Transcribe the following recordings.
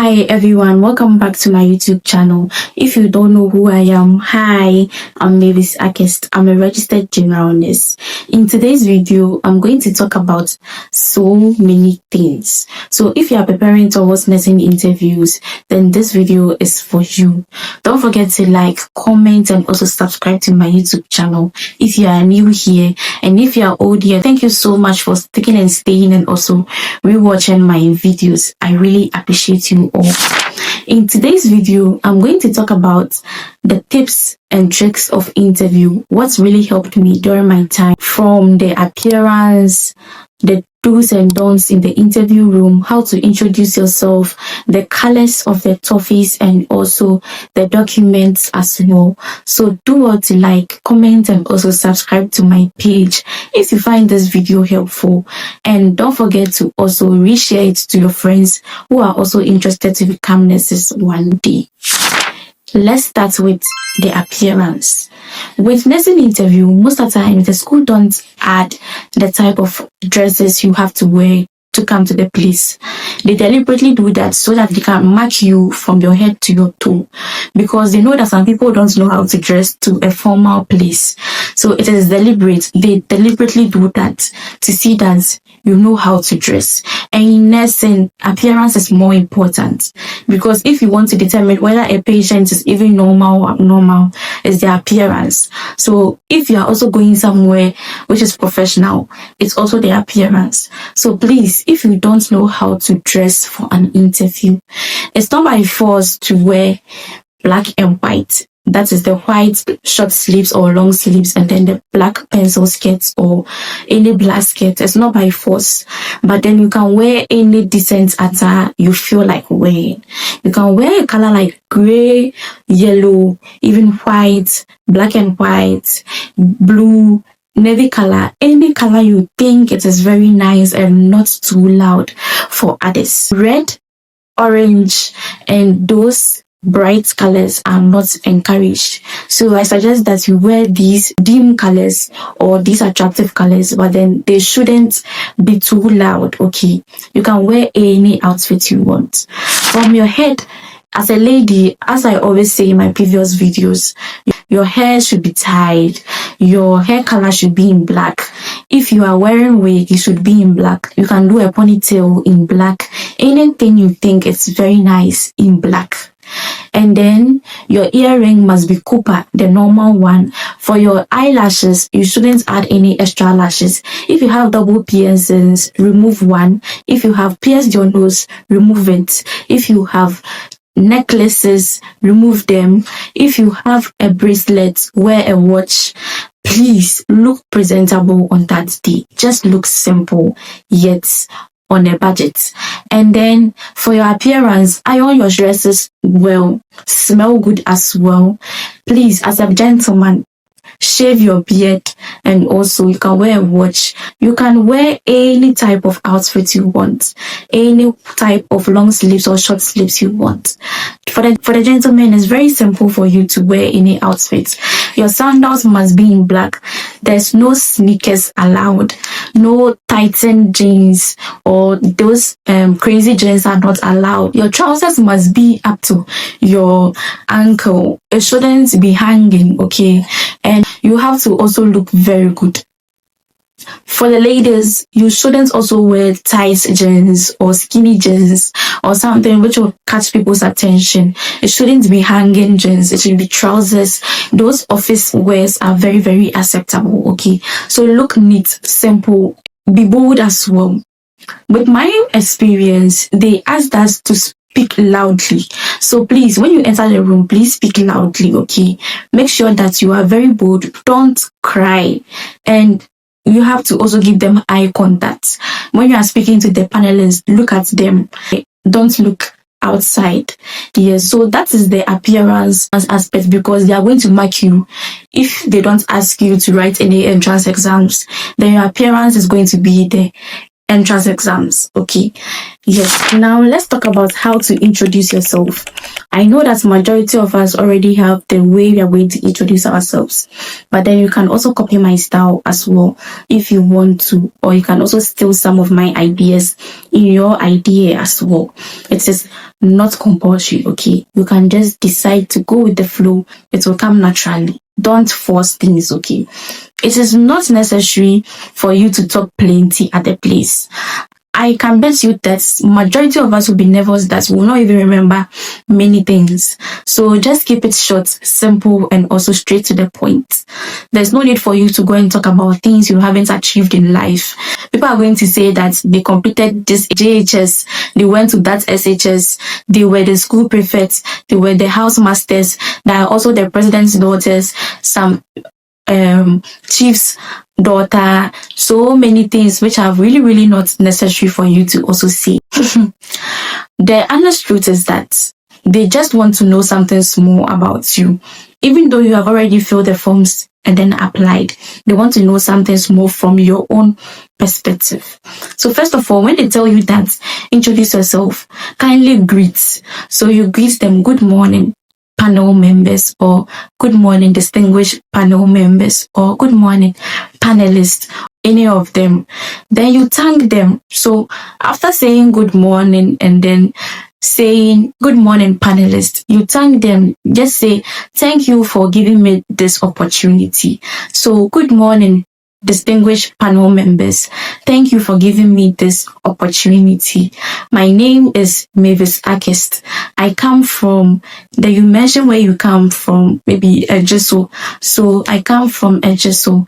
Hi everyone, welcome back to my YouTube channel. If you don't know who I am, hi, I'm Mavis Akhurst. I'm a registered general nurse. In today's video, I'm going to talk about so many things. So if you are preparing towards nursing interviews, then this video is for you. Don't forget to like, comment, and also subscribe to my YouTube channel if you are new here. And if you are old here, thank you so much for sticking and staying and also rewatching my videos. I really appreciate you all. In today's video, I'm going to talk about the tips and tricks of interview, what's really helped me during my time, from the appearance, the do's and don'ts in the interview room, how to introduce yourself, the colors of the toffees, and also the documents as well. So do what to like, comment, and also subscribe to my page if you find this video helpful. And don't forget to also reshare it to your friends who are also interested to become nurses one day. Let's start with the appearance. With nursing interview, most of the time the school don't add the type of dresses you have to wear to come to the place. They deliberately do that so that they can mark you from your head to your toe, because they know that some people don't know how to dress to a formal place. So it is deliberate. They deliberately do that to see that you know how to dress. And in nursing, appearance is more important, because if you want to determine whether a patient is even normal or abnormal, is their appearance. So if you are also going somewhere which is professional, it's also the appearance. So please, if you don't know how to dress for an interview, it's not by force to wear black and white. That is the white short sleeves or long sleeves, and then the black pencil skirts or any black skirt. It's not by force, but then you can wear any decent attire you feel like wearing. You can wear a color like gray, yellow, even white, black and white, blue, navy color, any color you think it is very nice and not too loud for others. Red, orange, and those bright colors are not encouraged. So I suggest that you wear these dim colors or these attractive colors, but then they shouldn't be too loud. Okay, you can wear any outfit you want. From your head, as a lady, as I always say in my previous videos, your hair should be tied. Your hair color should be in black. If you are wearing wig, it should be in black. You can do a ponytail in black. Anything you think is very nice in black. And then your earring must be copper, the normal one. For your eyelashes, you shouldn't add any extra lashes. If you have double piercings, remove one. If you have pierced your nose, remove it. If you have necklaces, remove them. If you have a bracelet, wear a watch. Please look presentable on that day. Just look simple, yet on a budget. And then for your appearance, iron your dresses well, smell good as well. Please, as a gentleman, shave your beard, and also you can wear a watch. You can wear any type of outfit you want, any type of long sleeves or short sleeves you want. For the gentlemen, it's very simple for you to wear any outfit. Your sandals must be in black. There's no sneakers allowed. No tightened jeans or those crazy jeans are not allowed. Your trousers must be up to your ankle. It shouldn't be hanging, okay? And you have to also look very good. For the ladies, you shouldn't also wear tight jeans or skinny jeans or something which will catch people's attention. It shouldn't be hanging jeans. It should be trousers. Those office wears are very, very acceptable, okay? So look neat, simple, be bold as well. With my experience, they asked us to speak loudly. So please, when you enter the room, please speak loudly, okay? Make sure that you are very bold. Don't cry. And you have to also give them eye contact. When you are speaking to the panelists, look at them. Don't look outside. Yes, so that is the appearance aspect, because they are going to mark you. If they don't ask you to write any entrance exams, then your appearance is going to be there. entrance exams. Okay, yes. Now let's talk about how to introduce yourself. I know that majority of us already have the way we are going to introduce ourselves, but then you can also copy my style as well if you want to, or you can also steal some of my ideas in your idea as well. It is not compulsory. Okay, you can just decide to go with the flow. It will come naturally. Don't force things. Okay, it is not necessary for you to talk plenty at the place. I can bet you that majority of us will be nervous that will not even remember many things. So just keep it short, simple, and also straight to the point. There's no need for you to go and talk about things you haven't achieved in life. People are going to say that they completed this JHS, they went to that SHS, they were the school prefects, they were the house masters, they are also the president's daughters, some chief's daughter, so many things which are really not necessary for you to also see. The honest truth is that they just want to know something small about you. Even though you have already filled the forms and then applied, they want to know something small from your own perspective. So first of all, when they tell you that introduce yourself, kindly greet. So you greet them, good morning panel members, or good morning distinguished panel members, or good morning panelists, any of them. Then you thank them. So after saying good morning and then saying good morning panelists, you thank them. Just say thank you for giving me this opportunity. So good morning distinguished panel members, thank you for giving me this opportunity. My name is Akhurst. I come from, you mentioned where you come from, maybe Ejiso. So I come from Ejiso.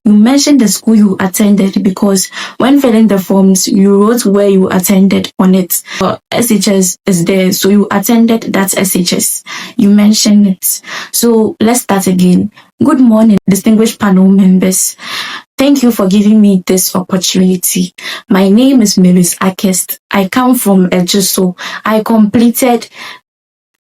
You mentioned the school you attended because when filling the forms, you wrote where you attended on it. SHS is there, so you attended that SHS. You mentioned it. So let's start again. Good morning, distinguished panel members. Thank you for giving me this opportunity. My name is Akhurst. I come from Ejiso. I completed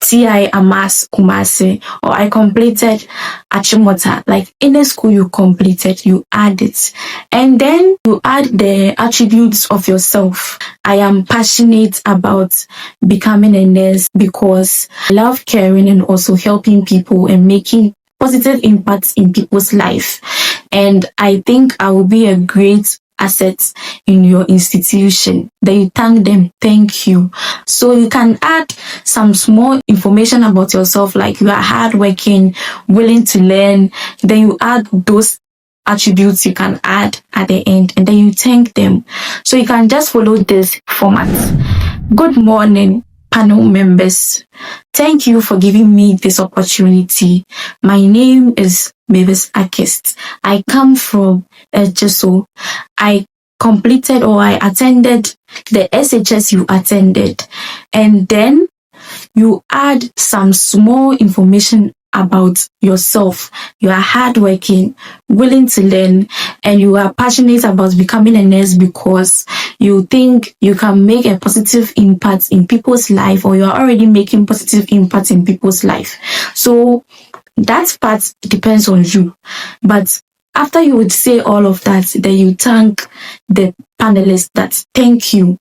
TI Amas Kumase, or I completed Achimota. Like any school you completed, you add it. And then you add the attributes of yourself. I am passionate about becoming a nurse because I love caring and also helping people and making positive impacts in people's life. And I think I will be a great assets in your institution. Then you thank them, thank you. So you can add some small information about yourself, like you are hardworking, willing to learn. Then you add those attributes you can add at the end, and then you thank them. So you can just follow this format. Good morning, panel members. Thank you for giving me this opportunity. My name is Akhurst. I come from Ejiso. I completed or I attended the SHS you attended. And then you add some small information about yourself. You are hardworking, willing to learn, and you are passionate about becoming a nurse because you think you can make a positive impact in people's life, or you are already making positive impact in people's life. So that part depends on you. But after you would say all of that, then you thank the panelists that thank you.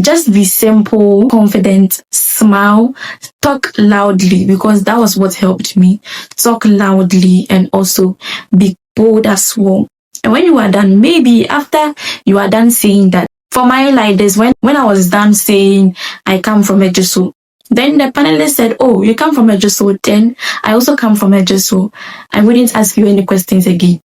Just be simple, confident, smile, talk loudly, because that was what helped me. Talk loudly and also be bold as well. And when you are done, maybe after you are done saying that, for my like this, when I was done saying I come from Ejiso, then the panelist said, oh, you come from Ejiso, then I also come from Ejiso. I wouldn't ask you any questions again.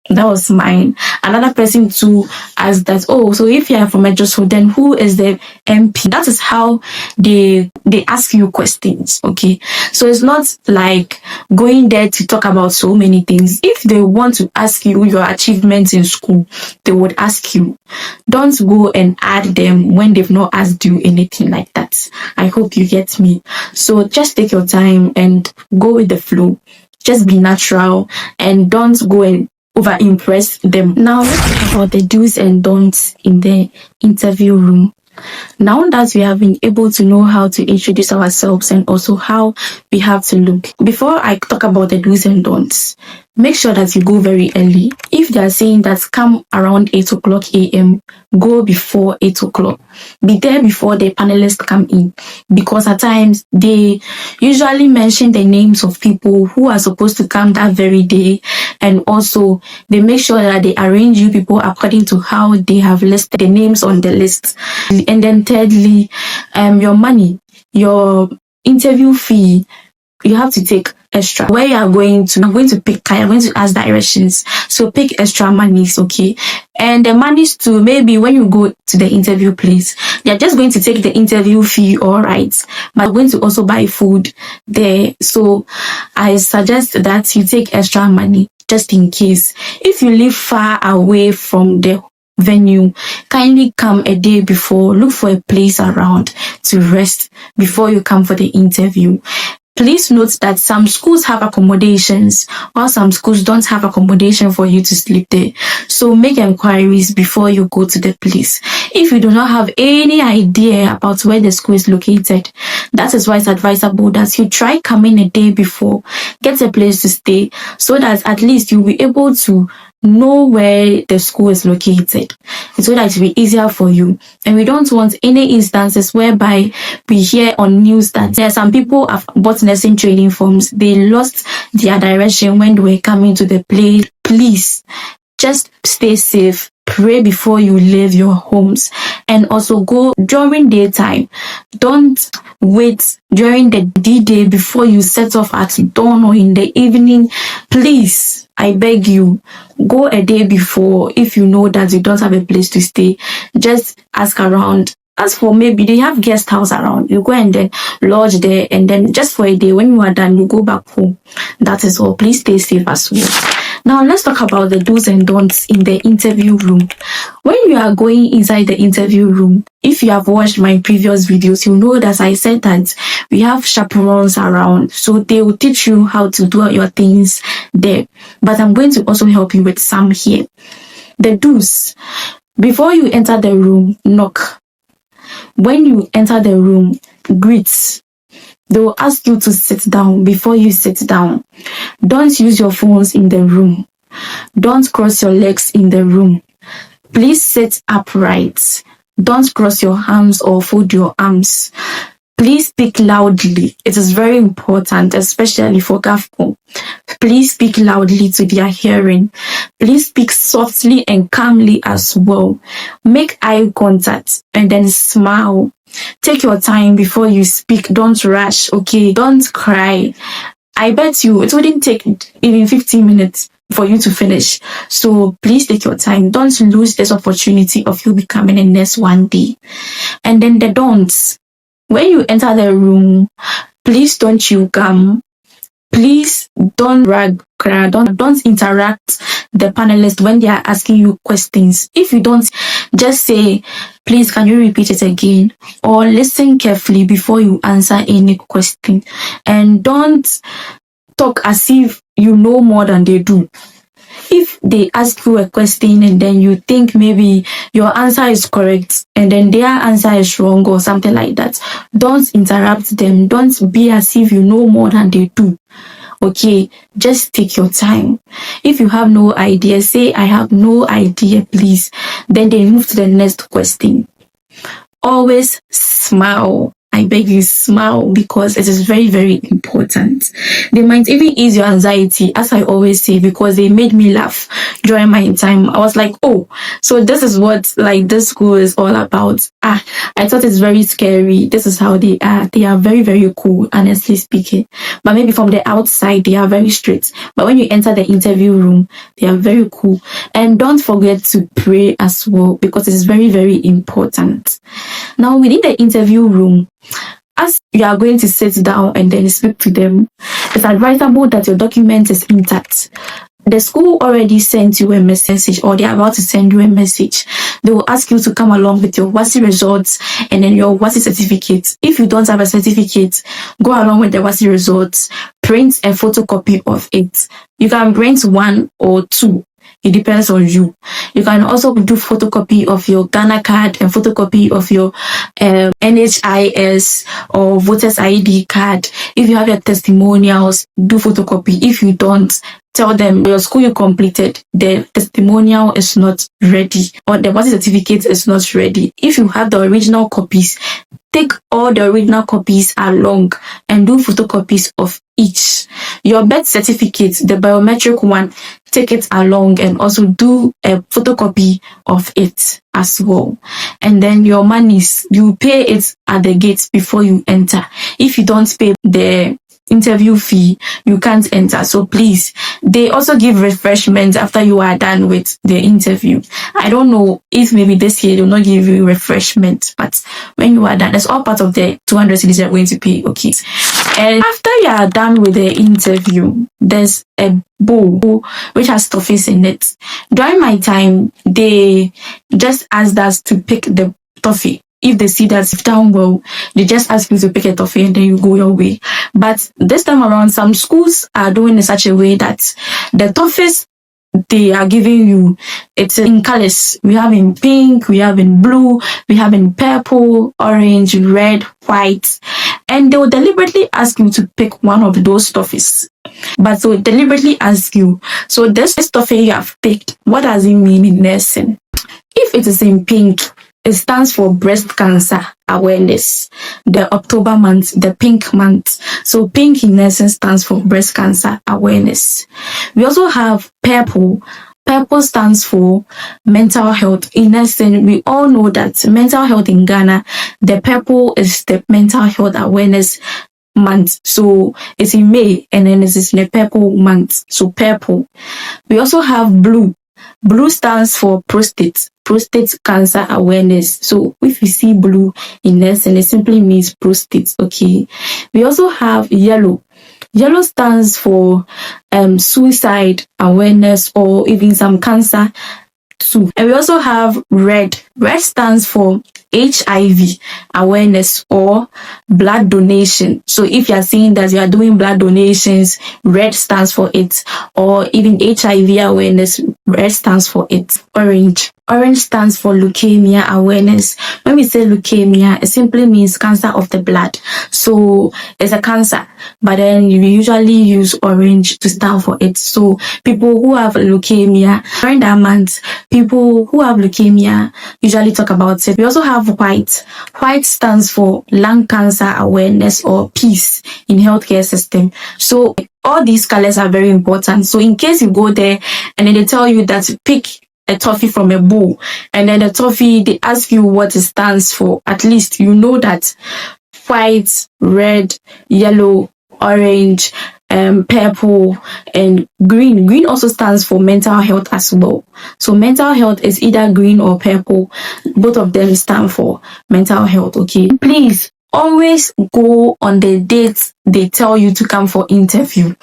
That was mine. Another person too asked that, oh, so if you are from Ejiso, then who is the MP? That is how they ask you questions, okay? So it's not like going there to talk about so many things. If they want to ask you your achievements in school, they would ask you. Don't go and add them when they've not asked you anything like that. I hope you get me. So just take your time and go with the flow. Just be natural and don't go and over impress them. Now let's talk about the do's and don'ts in the interview room. Now that we have been able to know how to introduce ourselves and also how we have to look, before I talk about the do's and don'ts, make sure that you go very early. If they are saying that come around 8 o'clock a.m., go before 8 o'clock. Be there before the panelists come in, because at times they usually mention the names of people who are supposed to come that very day, and also they make sure that they arrange you people according to how they have listed the names on the list. And then thirdly, your money, your interview fee, you have to take extra. Where you are going to, I'm going to pick, I'm going to ask directions. So pick extra monies, okay? And the monies to, maybe when you go to the interview place, they're just going to take the interview fee, all right? But you're going to also buy food there. So I suggest that you take extra money just in case. If you live far away from the venue, kindly come a day before. Look for a place around to rest before you come for the interview. Please note that some schools have accommodations, while some schools don't have accommodation for you to sleep there. So make inquiries before you go to the place. If you do not have any idea about where the school is located, that is why it's advisable that you try coming a day before, get a place to stay, so that at least you'll be able to know where the school is located, so that it will be easier for you. And we don't want any instances whereby we hear on news that there are some people have bought nursing training forms, they lost their direction when they were coming to the place. Please just stay safe. Pray before you leave your homes, and also go during daytime. Don't wait during the D-Day before you set off at dawn or in the evening. Please, I beg you, go a day before. If you know that you don't have a place to stay, just ask around. As for maybe they have guest house around, you go and then lodge there, and then just for a day, when you are done, you go back home. That is all. Please stay safe as well. Now let's talk about the do's and don'ts in the interview room. When you are going inside the interview room, if you have watched my previous videos, you know that I said that we have chaperones around, so they will teach you how to do your things there. But I'm going to also help you with some here. The do's: before you enter the room, knock. When you enter the room, greet. They will ask you to sit down before you sit down. Don't use your phones in the room. Don't cross your legs in the room. Please sit upright. Don't cross your arms or fold your arms. Please speak loudly. It is very important, especially for GAFCO. Please speak loudly to their hearing. Please speak softly and calmly as well. Make eye contact and then smile. Take your time before you speak. Don't rush, okay? Don't cry. I bet you it wouldn't take even 15 minutes for you to finish. So please take your time. Don't lose this opportunity of you becoming a nurse one day. And then the don'ts. When you enter the room, please don't chew gum. Please don't brag. Don't interact the panelists when they are asking you questions. If you don't, just say, please, can you repeat it again? Or listen carefully before you answer any question. And don't talk as if you know more than they do. If they ask you a question and then you think maybe your answer is correct and then their answer is wrong or something like that, don't interrupt them. Don't be as if you know more than they do. Okay, just take your time. If you have no idea, say, I have no idea, please. Then they move to the next question. Always smile. I beg you, smile, because it is very, very important. They might even ease your anxiety, as I always say, because they made me laugh during my time. I was like, oh, so this is what like this school is all about. I thought it's very scary. This is how they are. They are very, very cool, honestly speaking. But maybe from the outside, they are very strict. But when you enter the interview room, they are very cool. And don't forget to pray as well, because it is very, very important. Now, within the interview room, as you are going to sit down and then speak to them, it's advisable that your document is intact. The school already sent you a message, or they are about to send you a message. They will ask you to come along with your WASI results and then your WASI certificate. If you don't have a certificate, go along with the WASI results, print a photocopy of it. You can print 1 or 2. It depends on you. You can also do photocopy of your Ghana card and photocopy of your NHIS or voters ID card. If you have your testimonials, do photocopy. If you don't, tell them your school you completed, the testimonial is not ready or the birth certificate is not ready. If you have the original copies, take all the original copies along and do photocopies of each. Your birth certificate, the biometric one, take it along and also do a photocopy of it as well. And then your monies, you pay it at the gate before you enter. If you don't pay the interview fee, you can't enter. So please, they also give refreshments after you are done with the interview. I don't know if maybe this year they'll not give you refreshment, but when you are done, that's all part of the 200 cedis you're going to pay. Okay. And after you are done with the interview, there's a bowl which has toffees in it. During my time, they just asked us to pick the toffee. If they see that you've done well, they just ask you to pick a toffee and then you go your way. But this time around, some schools are doing in such a way that the toffees they are giving you, it's in colors. We have in pink, we have in blue, we have in purple, orange, red, white. And they will deliberately ask you to pick one of those toffees. But so deliberately ask you, so this toffee you have picked, what does it mean in nursing? If it is in pink, it stands for breast cancer awareness. The October month, the pink month. So pink in nursing stands for breast cancer awareness. We also have purple. Purple stands for mental health. In nursing, we all know that mental health in Ghana, the purple is the mental health awareness month. So it's in May and then it's in the purple month. So purple. We also have blue. Blue stands for prostate cancer awareness. So if you see blue in nursing, it simply means prostate. Okay. We also have yellow. Yellow stands for suicide awareness or even some cancer too. And we also have red. Red stands for HIV awareness or blood donation. So if you are seeing that you are doing blood donations, red stands for it. Or even HIV awareness, red stands for it. Orange. Orange stands for leukemia awareness. When we say leukemia, it simply means cancer of the blood. So it's a cancer, but then you usually use orange to stand for it. So people who have leukemia, during that month, people who have leukemia usually talk about it. We also have white. White stands for lung cancer awareness or peace in healthcare system. So all these colors are very important. So in case you go there and then they tell you that pick a toffee from a bowl, and then the toffee, they ask you what it stands for, at least you know that white, red, yellow, orange, purple, and green. Green also stands for mental health as well. So mental health is either green or purple. Both of them stand for mental health. Okay. Please always go on the dates they tell you to come for interview.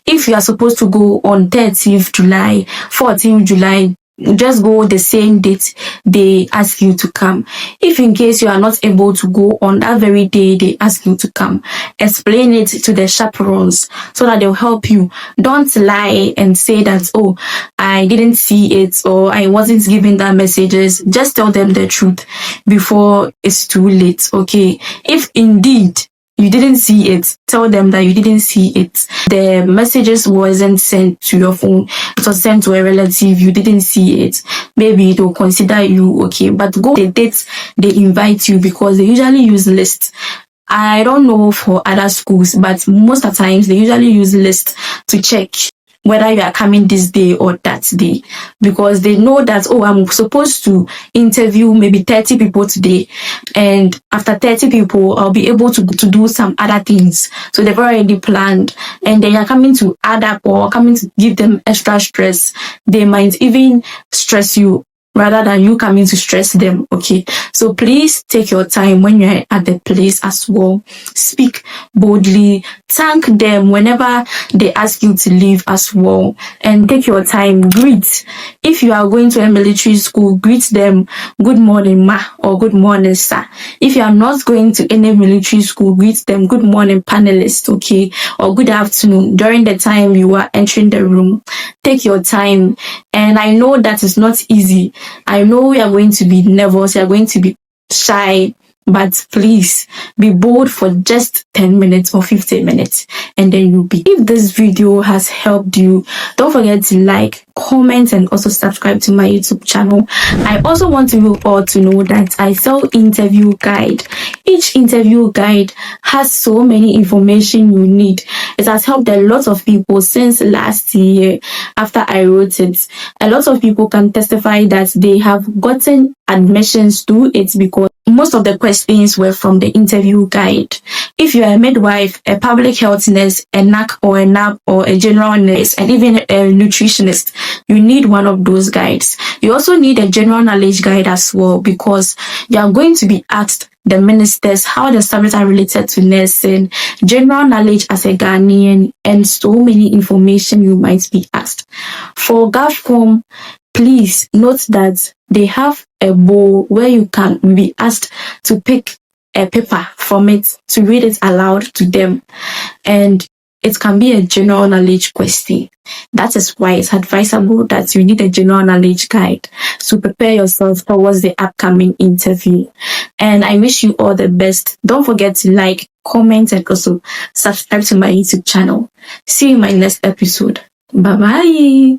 If you are supposed to go on 30th July, 14th July, just go the same date they ask you to come. If in case you are not able to go on that very day they ask you to come, explain it to the chaperones so that they'll help you. Don't lie and say that, oh, I didn't see it or I wasn't given that messages. Just tell them the truth before it's too late. Okay. If indeed you didn't see it, tell them that you didn't see it. The messages wasn't sent to your phone. It was sent to a relative. You didn't see it. Maybe they'll consider you okay. But go the dates they invite you, because they usually use lists. I don't know for other schools, but most of the times they usually use lists to check whether you are coming this day or that day, because they know that, oh, I'm supposed to interview maybe 30 people today, and after 30 people I'll be able to do some other things. So they've already planned, and they are coming to add up or coming to give them extra stress. They might even stress you rather than you coming to stress them. Okay, so please take your time when you're at the place as well. Speak boldly, thank them whenever they ask you to leave as well, and take your time. Greet. If you are going to a military school, greet them good morning ma or good morning sir. If you are not going to any military school, greet them good morning panelist, okay, or good afternoon during the time you are entering the room. Take your time. And I know that is not easy. I know you are going to be nervous, you are going to be shy, but please be bold for just 10 minutes or 15 minutes, and then you'll be. If this video has helped you, don't forget to like, comment, and also subscribe to my YouTube channel. I also want you all to know that I sell interview guide. Each interview guide has so many information you need. It has helped a lot of people since last year after I wrote it. A lot of people can testify that they have gotten admissions to it because most of the questions were from the interview guide. If you are a midwife, a public health nurse, a NAC or a NAP or a general nurse, and even a nutritionist, you need one of those guides. You also need a general knowledge guide as well, because you are going to be asked the ministers how the subjects are related to nursing, general knowledge as a Ghanaian, and so many information you might be asked. For GovCom, please note that they have a bowl where you can be asked to pick a paper from it to read it aloud to them, and it can be a general knowledge question. That is why it's advisable that you need a general knowledge guide to prepare yourself towards the upcoming interview. And I wish you all the best. Don't forget to like, comment, and also subscribe to my YouTube channel. See you in my next episode. Bye bye.